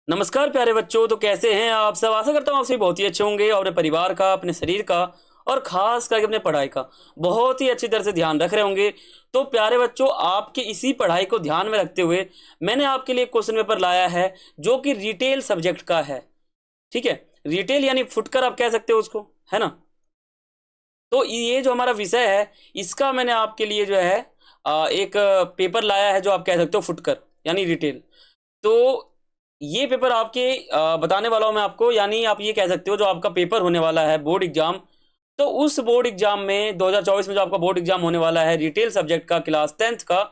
नमस्कार प्यारे बच्चों। तो कैसे हैं आप सब? आशा करता हूँ आप सभी बहुत ही अच्छे होंगे और अपने परिवार का, अपने शरीर का और खास करके अपने पढ़ाई का बहुत ही अच्छी तरह से ध्यान रख रहे होंगे। तो प्यारे बच्चों, आपके इसी पढ़ाई को ध्यान में रखते हुए मैंने आपके लिए क्वेश्चन पेपर लाया है जो कि रिटेल सब्जेक्ट का है। ठीक है, रिटेल यानी फुटकर आप कह सकते हो उसको, है ना। तो ये जो हमारा विषय है इसका मैंने आपके लिए जो है एक पेपर लाया है जो आप कह सकते हो फुटकर यानी रिटेल। तो ये पेपर आपके बताने वाला हूँ मैं आपको, यानी आप ये कह सकते हो जो आपका पेपर होने वाला है बोर्ड एग्जाम। तो उस बोर्ड एग्जाम में 2024 में जो आपका बोर्ड एग्जाम होने वाला है रिटेल सब्जेक्ट का क्लास 10th का,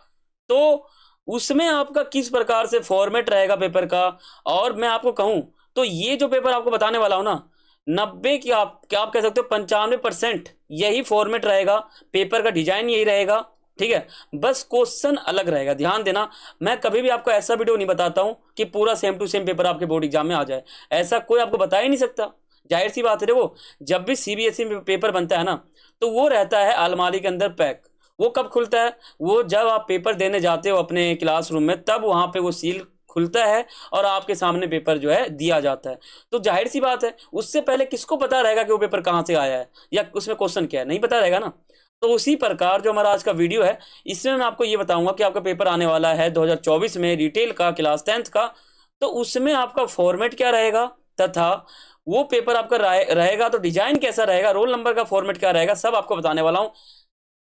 तो उसमें आपका किस प्रकार से फॉर्मेट रहेगा पेपर का। और मैं आपको कहूं तो ये जो पेपर आपको बताने वाला हूं ना, 90 की आप क्या आप कह सकते हो 95% यही फॉर्मेट रहेगा, पेपर का डिजाइन यही रहेगा। ठीक है, बस क्वेश्चन अलग रहेगा, ध्यान देना। मैं कभी भी आपको ऐसा वीडियो नहीं बताता हूं कि पूरा सेम टू सेम पेपर आपके बोर्ड एग्जाम में आ जाए, ऐसा कोई आपको बता ही नहीं सकता। जाहिर सी बात है, देखो जब भी सीबीएसई में पेपर बनता है ना, तो वो रहता है अलमारी के अंदर पैक। वो कब खुलता है? वो जब आप पेपर देने जाते हो अपने क्लासरूम में, तब वहां पे वो सील खुलता है और आपके सामने पेपर जो है दिया जाता है। तो जाहिर सी बात है, उससे पहले किसको पता रहेगा कि वो पेपर कहाँ से आया है या उसमें क्वेश्चन क्या है? नहीं पता रहेगा ना। तो उसी प्रकार जो हमारा आज का वीडियो है, इसमें मैं आपको ये बताऊंगा कि आपका पेपर आने वाला है 2024 में रिटेल का क्लास 10th का। तो उसमें आपका फॉर्मेट क्या रहेगा, तथा वो पेपर आपका रहेगा तो डिजाइन कैसा रहेगा, रोल नंबर का फॉर्मेट क्या रहेगा, सब आपको बताने वाला हूं।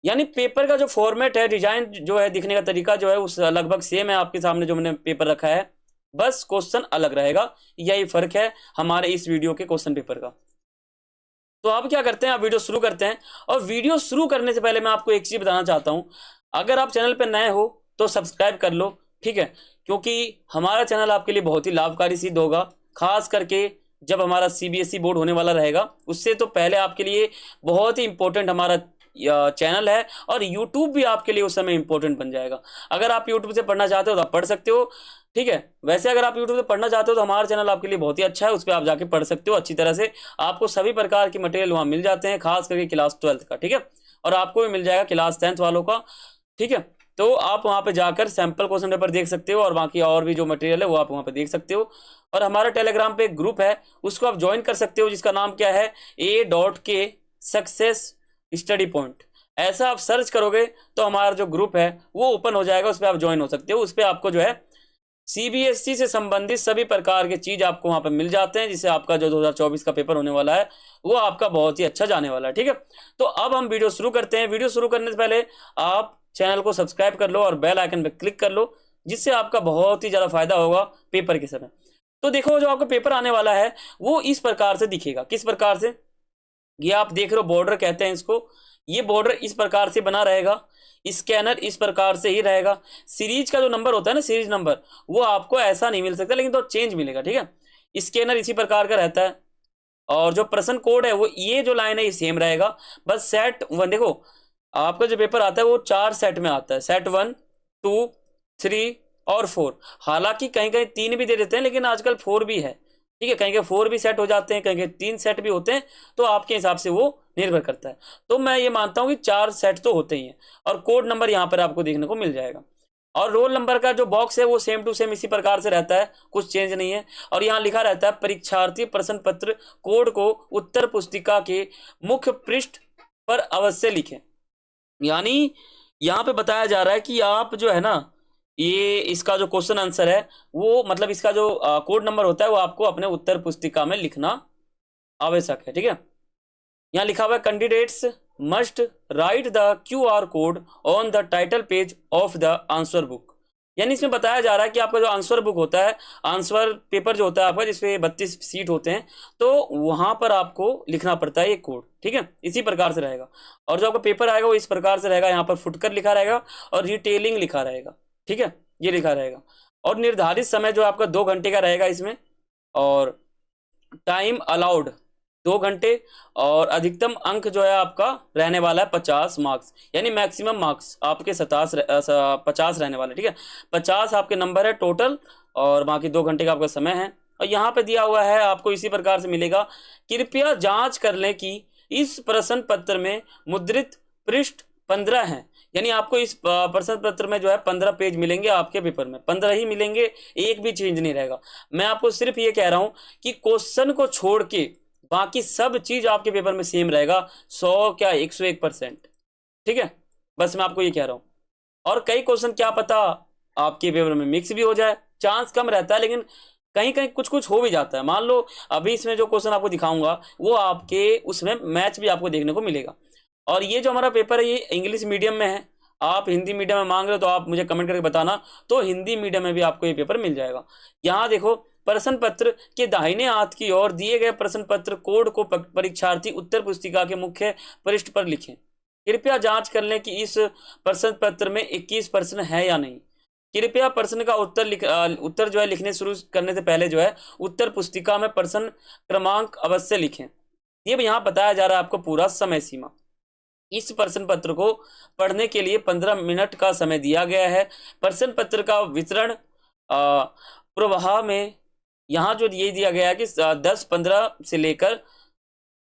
यानी पेपर का जो फॉर्मेट है, डिजाइन जो है, दिखने का तरीका जो है, उस लगभग सेम है आपके सामने जो मैंने पेपर रखा है, बस क्वेश्चन अलग रहेगा। यही फर्क है हमारे इस वीडियो के क्वेश्चन पेपर का। तो आप क्या करते हैं, आप वीडियो शुरू करते हैं। और वीडियो शुरू करने से पहले मैं आपको एक चीज बताना चाहता हूं, अगर आप चैनल पर नए हो तो सब्सक्राइब कर लो। ठीक है, क्योंकि हमारा चैनल आपके लिए बहुत ही लाभकारी सिद्ध होगा, खास करके जब हमारा सीबीएसई बोर्ड होने वाला रहेगा। उससे तो पहले आपके लिए बहुत ही इंपॉर्टेंट हमारा चैनल है, और यूट्यूब भी आपके लिए उस समय इंपॉर्टेंट बन जाएगा। अगर आप यूट्यूब से पढ़ना चाहते हो तो आप पढ़ सकते हो। ठीक है, वैसे अगर आप यूट्यूब से पढ़ना चाहते हो तो हमारा चैनल आपके लिए बहुत ही अच्छा है, उस पर आप जाके पढ़ सकते हो अच्छी तरह से। आपको सभी प्रकार की मटेरियल वहां मिल जाते हैं, खास करके क्लास 12th का। ठीक है, और आपको भी मिल जाएगा क्लास 10th वालों का। ठीक है, तो आप वहां पे जाकर सैंपल क्वेश्चन पेपर देख सकते हो, और बाकी और भी जो मटेरियल है वो आप वहां पे देख सकते हो। और हमारा टेलीग्राम पे एक ग्रुप है, उसको आप ज्वाइन कर सकते हो, जिसका नाम क्या है, A.K सक्सेस स्टडी पॉइंट। ऐसा आप सर्च करोगे तो हमारा जो ग्रुप है वो ओपन हो जाएगा, उस पर आप ज्वाइन हो सकते हो। उस पर आपको जो है सीबीएसई से संबंधित सभी प्रकार के चीज आपको वहां पर मिल जाते हैं, जिससे आपका जो 2024 का पेपर होने वाला है वो आपका बहुत ही अच्छा जाने वाला है। ठीक है, तो अब हम वीडियो शुरू करते हैं। वीडियो शुरू करने से पहले आप चैनल को सब्सक्राइब कर लो और बेल आइकन पर क्लिक कर लो, जिससे आपका बहुत ही ज्यादा फायदा होगा पेपर के समय। तो देखो, जो आपका पेपर आने वाला है वो इस प्रकार से दिखेगा। किस प्रकार से? ये आप देख रहे हो, बॉर्डर कहते हैं इसको। ये बॉर्डर इस प्रकार से बना रहेगा, स्कैनर इस प्रकार से ही रहेगा। सीरीज का जो नंबर होता है ना, सीरीज नंबर, वो आपको ऐसा नहीं मिल सकता, लेकिन तो चेंज मिलेगा। ठीक है, स्कैनर इसी प्रकार का रहता है। और जो प्रश्न कोड है वो, ये जो लाइन है ये सेम रहेगा। बस सेट वन, देखो आपका जो पेपर आता है वो 4 सेट में आता है, सेट 1, 2, 3 और 4। हालांकि कहीं कहीं 3 भी दे देते हैं, लेकिन आजकल 4 भी है। ठीक है, कहीं कहीं 4 भी सेट हो जाते हैं, कहीं कहीं 3 सेट भी होते हैं। तो आपके हिसाब से वो निर्भर करता है। तो मैं ये मानता हूं कि 4 सेट तो होते ही हैं। और कोड नंबर यहाँ पर आपको देखने को मिल जाएगा। और रोल नंबर का जो बॉक्स है वो सेम टू सेम इसी प्रकार से रहता है, कुछ चेंज नहीं है। और यहाँ लिखा रहता है परीक्षार्थी प्रश्न पत्र कोड को उत्तर पुस्तिका के मुख्य पृष्ठ पर अवश्य लिखें। यानी यहाँ पे बताया जा रहा है कि आप जो है ना, ये इसका जो क्वेश्चन आंसर है वो, मतलब इसका जो कोड नंबर होता है वो आपको अपने उत्तर पुस्तिका में लिखना आवश्यक है। ठीक है, यहाँ लिखा हुआ है candidates must write the QR code on the title page of the answer book. यानी इसमें बताया जा रहा है कि आपका जो आंसर बुक होता है, आंसर पेपर जो होता है आपका, जिसपे 32 सीट होते हैं, तो वहां पर आपको लिखना पड़ता है ये कोड। ठीक है, इसी प्रकार से रहेगा। और जो आपका पेपर आएगा वो इस प्रकार से रहेगा, यहाँ पर फुटकर लिखा रहेगा और रिटेलिंग लिखा रहेगा। ठीक है, ये लिखा रहेगा। और निर्धारित समय जो आपका 2 घंटे का रहेगा इसमें। और टाइम अलाउड 2 घंटे। और अधिकतम अंक जो है आपका रहने वाला है 50 मार्क्स, यानी मैक्सिमम मार्क्स आपके 50 रहने वाले। ठीक है, 50 आपके नंबर है टोटल, और बाकी 2 घंटे का आपका समय है। और यहाँ पे दिया हुआ है आपको इसी प्रकार से मिलेगा, कृपया जांच कर लें कि इस प्रश्न पत्र में मुद्रित पृष्ठ 15 हैं, यानी आपको इस प्रश्न पत्र में जो है 15 पेज मिलेंगे आपके पेपर में, 15 ही मिलेंगे, एक भी चेंज नहीं रहेगा। मैं आपको सिर्फ ये कह रहा हूं कि क्वेश्चन को छोड़ के बाकी सब चीज आपके पेपर में सेम रहेगा, 100 क्या 101%। ठीक है, बस मैं आपको ये कह रहा हूं। और कई क्वेश्चन क्या पता आपके पेपर में मिक्स भी हो जाए, चांस कम रहता है, लेकिन कहीं कहीं कुछ कुछ हो भी जाता है। मान लो अभी इसमें जो क्वेश्चन आपको दिखाऊंगा वो आपके उसमें मैच भी आपको देखने को मिलेगा। और ये जो हमारा पेपर है ये इंग्लिश मीडियम में है, आप हिंदी मीडियम में मांग रहे हो तो आप मुझे कमेंट करके बताना, तो हिंदी मीडियम में भी आपको ये पेपर मिल जाएगा। यहाँ देखो, प्रश्न पत्र के दाहिने हाथ की ओर दिए गए प्रश्न पत्र कोड को परीक्षार्थी उत्तर पुस्तिका के मुख्य पृष्ठ पर लिखें। कृपया जांच कर लें कि इस प्रश्न पत्र में 21 प्रश्न है या नहीं। कृपया प्रश्न का उत्तर जो है लिखने शुरू करने से पहले जो है उत्तर पुस्तिका में प्रश्न क्रमांक अवश्य लिखें। ये यहाँ बताया जा रहा है आपको पूरा समय सीमा। इस प्रश्न पत्र को पढ़ने के लिए 15 मिनट का समय दिया गया है। प्रश्न पत्र का वितरण प्रवाह में यहाँ जो ये दिया गया है कि 10-15 से लेकर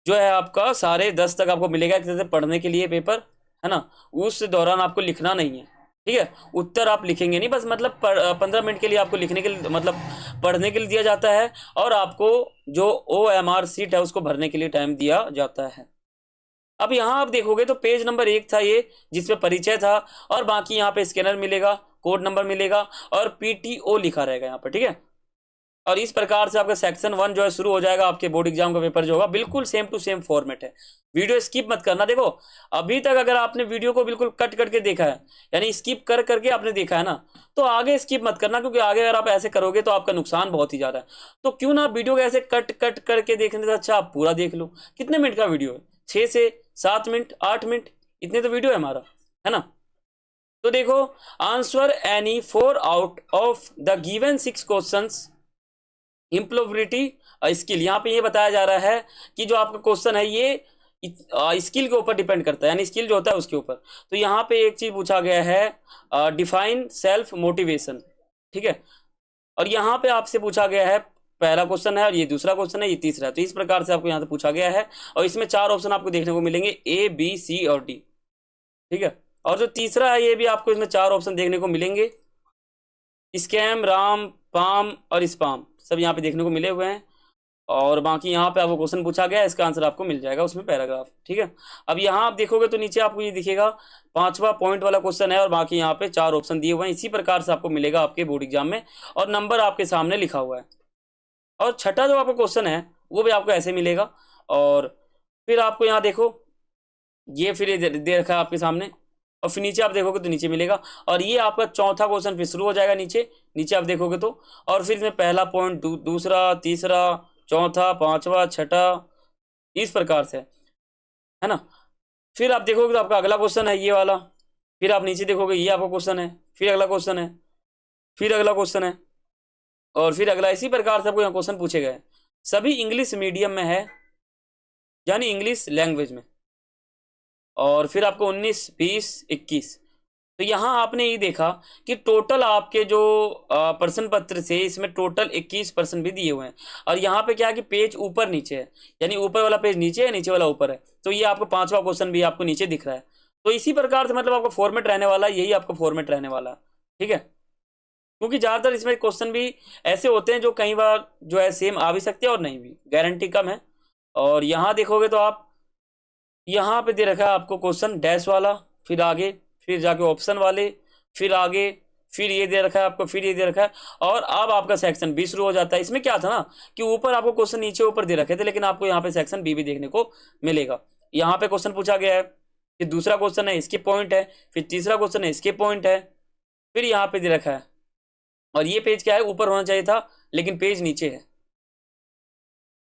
जो है आपका 10:30 तक आपको मिलेगा जैसे पढ़ने के लिए पेपर, है ना। उस दौरान आपको लिखना नहीं है, ठीक है। उत्तर आप लिखेंगे नहीं, बस मतलब 15 मिनट के लिए आपको लिखने के लिए मतलब पढ़ने के लिए दिया जाता है, और आपको जो OMR सीट है उसको भरने के लिए टाइम दिया जाता है। अब यहाँ आप देखोगे तो पेज नंबर 1 था ये, जिसमें परिचय था, और बाकी यहाँ पे स्कैनर मिलेगा, कोड नंबर मिलेगा और PTO लिखा रहेगा यहाँ पर, ठीक है। और इस प्रकार से आपका सेक्शन 1 जो है शुरू हो जाएगा। आपके बोर्ड एग्जाम का पेपर जो होगा बिल्कुल सेम टू सेम फॉर्मेट है। वीडियो स्किप मत करना। देखो अभी तक अगर आपने वीडियो को बिल्कुल कट करके देखा है, यानी स्किप कर करके आपने देखा है ना, तो आगे स्किप मत करना, क्योंकि आगे अगर आप ऐसे करोगे तो आपका नुकसान बहुत ही ज्यादा है। तो क्यों ना वीडियो को ऐसे कट कट करके देखने से अच्छा आप पूरा देख लो। कितने मिनट का वीडियो है? 6 से 7 मिनट, 8 मिनट, इतने तो वीडियो है हमारा, है ना। तो देखो, answer any 4 out of the given 6 questions employability skill. यहाँ पे ये बताया जा रहा है कि जो आपका क्वेश्चन है ये स्किल के ऊपर डिपेंड करता है, यानी स्किल जो होता है उसके ऊपर। तो यहाँ पे एक चीज पूछा गया है, डिफाइन सेल्फ मोटिवेशन, ठीक है। और यहाँ पे आपसे पूछा गया है, पहला क्वेश्चन है और ये दूसरा क्वेश्चन है, ये तीसरा है। तो इस प्रकार से आपको यहाँ से पूछा गया है, और इसमें 4 ऑप्शन आपको देखने को मिलेंगे, A, B, C और D, ठीक है। और जो तीसरा है ये भी आपको इसमें 4 ऑप्शन देखने को मिलेंगे, स्कैम, राम, पाम और स्पाम, सब यहाँ पे देखने को मिले हुए हैं। और बाकी यहाँ पे आपको क्वेश्चन पूछा गया है, इसका आंसर आपको मिल जाएगा उसमें पैराग्राफ, ठीक है। अब यहाँ आप देखोगे तो नीचे आपको ये दिखेगा 5वां पॉइंट वाला क्वेश्चन है, और बाकी यहाँ पे 4 ऑप्शन दिए हुए हैं। इसी प्रकार से आपको मिलेगा आपके बोर्ड एग्जाम में, और नंबर आपके सामने लिखा हुआ है। और छठा जो आपका क्वेश्चन है वो भी आपको ऐसे मिलेगा। और फिर आपको यहाँ देखो, ये फिर दे रखा है आपके सामने, और फिर नीचे आप देखोगे तो नीचे मिलेगा। और ये आपका चौथा क्वेश्चन फिर शुरू हो जाएगा नीचे नीचे आप देखोगे तो। और फिर इसमें पहला पॉइंट, दूसरा, तीसरा, चौथा, 5वां, छठा, इस प्रकार से, है ना। फिर आप देखोगे तो आपका अगला क्वेश्चन है ये वाला, फिर आप नीचे देखोगे ये आपका क्वेश्चन है, फिर अगला क्वेश्चन है, फिर अगला क्वेश्चन है, और फिर अगला। इसी प्रकार से आपको यहाँ क्वेश्चन पूछे गए, सभी इंग्लिश मीडियम में है, यानी इंग्लिश लैंग्वेज में। और फिर आपको 19, 20, 21। तो यहाँ आपने ये देखा कि टोटल आपके जो प्रश्न पत्र से इसमें टोटल 21 प्रश्न भी दिए हुए हैं। और यहाँ पे क्या है कि पेज ऊपर नीचे है, यानी ऊपर वाला पेज नीचे है, नीचे वाला ऊपर है। तो ये आपको 5वां क्वेश्चन भी आपको नीचे दिख रहा है। तो इसी प्रकार से मतलब आपका फॉर्मेट रहने वाला है, यही आपका फॉर्मेट रहने वाला है, ठीक है। क्योंकि ज़्यादातर इसमें क्वेश्चन भी ऐसे होते हैं जो कई बार जो है सेम आ भी सकते हैं और नहीं भी, गारंटी कम है। और यहाँ देखोगे तो आप यहाँ पे दे रखा है आपको क्वेश्चन डैश वाला, फिर आगे, फिर जाके ऑप्शन वाले, फिर आगे, फिर ये दे रखा है आपको, फिर ये दे रखा है। और अब आपका सेक्शन बी शुरू हो जाता है। इसमें क्या था ना कि ऊपर आपको क्वेश्चन नीचे ऊपर दे रखे थे, लेकिन आपको यहाँ पे सेक्शन बी भी देखने को मिलेगा। यहाँ पे क्वेश्चन पूछा गया है, फिर दूसरा क्वेश्चन है इसके पॉइंट है, फिर तीसरा क्वेश्चन है इसके पॉइंट है, फिर यहाँ पे दे रखा है। और ये पेज क्या है, ऊपर होना चाहिए था लेकिन पेज नीचे है,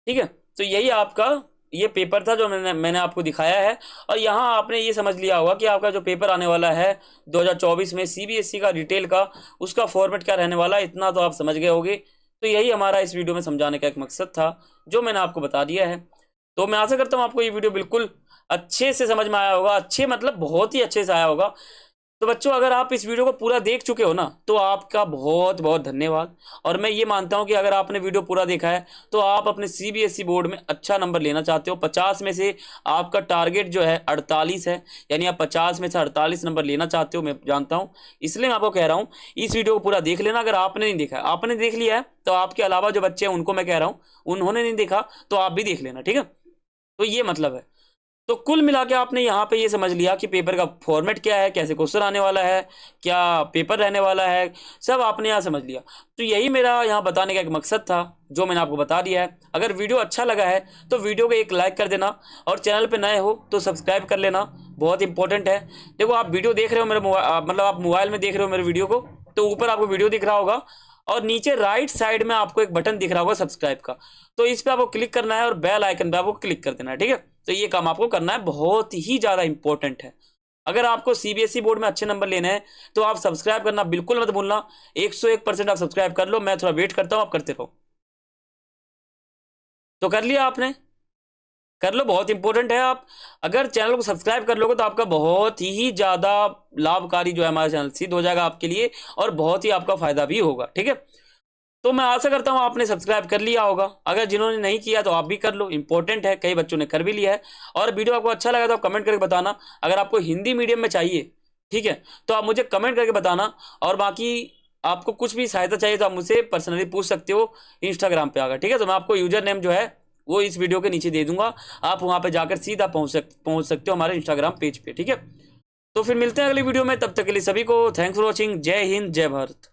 ठीक है। तो यही आपका ये पेपर था जो मैंने आपको दिखाया है। और यहाँ आपने ये समझ लिया होगा कि आपका जो पेपर आने वाला है 2024 में CBSE का रिटेल का, उसका फॉर्मेट क्या रहने वाला है, इतना तो आप समझ गए होंगे। तो यही हमारा इस वीडियो में समझाने का एक मकसद था, जो मैंने आपको बता दिया है। तो मैं आशा करता हूँ आपको ये वीडियो बिल्कुल अच्छे से समझ में आया होगा, अच्छे मतलब बहुत ही अच्छे से आया होगा। तो बच्चों अगर आप इस वीडियो को पूरा देख चुके हो ना तो आपका बहुत बहुत धन्यवाद। और मैं ये मानता हूं कि अगर आपने वीडियो पूरा देखा है तो आप अपने सीबीएसई बोर्ड में अच्छा नंबर लेना चाहते हो। 50 में से आपका टारगेट जो है 48 है, यानी आप 50 में से 48 नंबर लेना चाहते हो, मैं जानता हूँ। इसलिए मैं आपको कह रहा हूँ इस वीडियो को पूरा देख लेना। अगर आपने नहीं देखा है, आपने देख लिया है तो आपके अलावा जो बच्चे हैं उनको मैं कह रहा हूँ उन्होंने नहीं देखा तो आप भी देख लेना, ठीक है। तो ये मतलब है। तो कुल मिला के आपने यहाँ पे ये समझ लिया कि पेपर का फॉर्मेट क्या है, कैसे क्वेश्चन आने वाला है, क्या पेपर रहने वाला है, सब आपने यहाँ समझ लिया। तो यही मेरा यहाँ बताने का एक मकसद था जो मैंने आपको बता दिया है। अगर वीडियो अच्छा लगा है तो वीडियो को एक लाइक कर देना और चैनल पे नए हो तो सब्सक्राइब कर लेना, बहुत इंपॉर्टेंट है। देखो आप वीडियो देख रहे हो मेरे मोबाइल, मतलब आप मोबाइल में देख रहे हो मेरे वीडियो को, तो ऊपर आपको वीडियो दिख रहा होगा और नीचे राइट साइड में आपको एक बटन दिख रहा होगा सब्सक्राइब का, तो इस पे आपको क्लिक करना है और बेल आइकन पे आपको क्लिक कर देना है, ठीक है। तो ये काम आपको करना है, बहुत ही ज़्यादा इंपॉर्टेंट है। अगर आपको सीबीएसई बोर्ड में अच्छे नंबर लेने हैं तो आप सब्सक्राइब करना बिल्कुल मत भूलना। 101% आप सब्सक्राइब कर लो, मैं थोड़ा वेट करता हूँ, आप करते रहो। तो कर लिया आपने, कर लो, बहुत इंपॉर्टेंट है। आप अगर चैनल को सब्सक्राइब कर लोगे तो आपका बहुत ही ज़्यादा लाभकारी जो है हमारा चैनल सिद्ध हो जाएगा आपके लिए और बहुत ही आपका फायदा भी होगा, ठीक है। तो मैं आशा करता हूँ आपने सब्सक्राइब कर लिया होगा। अगर जिन्होंने नहीं किया तो आप भी कर लो, इंपॉर्टेंट है, कई बच्चों ने कर भी लिया है। और वीडियो आपको अच्छा लगा तो आप कमेंट करके बताना। अगर आपको हिंदी मीडियम में चाहिए, ठीक है, तो आप मुझे कमेंट करके बताना। और बाकी आपको कुछ भी सहायता चाहिए तो आप मुझसे पर्सनली पूछ सकते हो इंस्टाग्राम पे आकर, ठीक है। तो मैं आपको यूजर नेम जो है वो इस वीडियो के नीचे दे दूंगा, आप वहाँ पर जाकर सीधा पहुँच सकते हो हमारे इंस्टाग्राम पेज पे, ठीक है। तो फिर मिलते हैं अगली वीडियो में, तब तक के लिए सभी को थैंक्स फॉर वॉचिंग। जय हिंद, जय भारत।